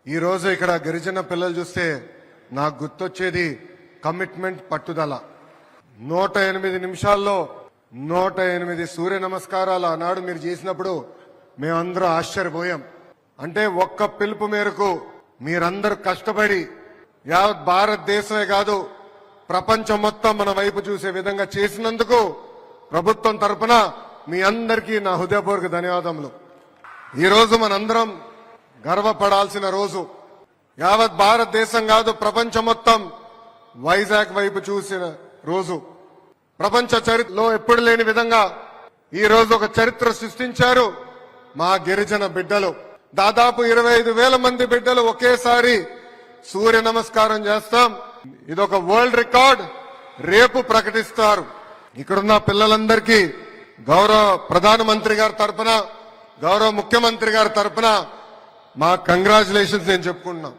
ఈ రోజు ఇక్కడ గిరిజన పిల్లలు చూస్తే నాకు గుర్తొచ్చేది కమిట్మెంట్, పట్టుదల. 108 నిమిషాల్లో 108 సూర్య నమస్కారాలు ఆనాడు మీరు చేసినప్పుడు మేమందరూ ఆశ్చర్యపోయాం. అంటే ఒక్క పిలుపు మేరకు మీరందరూ కష్టపడి యావత్ భారతదేశమే కాదు ప్రపంచం మొత్తం మన వైపు చూసే విధంగా చేసినందుకు ప్రభుత్వం తరపున మీ అందరికీ నా హృదయపూర్వక ధన్యవాదములు. ఈ రోజు మనందరం గర్వపడాల్సిన రోజు. యావత్ భారతదేశం కాదు ప్రపంచం మొత్తం వైజాగ్ వైపు చూసిన రోజు. ప్రపంచ చరిత్రలో ఎప్పుడు లేని విధంగా ఈ రోజు ఒక చరిత్ర సృష్టించారు మా గిరిజన బిడ్డలు. దాదాపు 25,000 మంది బిడ్డలు ఒకేసారి సూర్య నమస్కారం చేస్తాం. ఇదొక వరల్డ్ రికార్డ్ రేపు ప్రకటిస్తారు. ఇక్కడున్న పిల్లలందరికీ గౌరవ ప్రధానమంత్రి గారి తరఫున, గౌరవ ముఖ్యమంత్రి గారి తరఫున మా కంగ్రాచులేషన్స్ నేను చెప్పుకుంటున్నాం.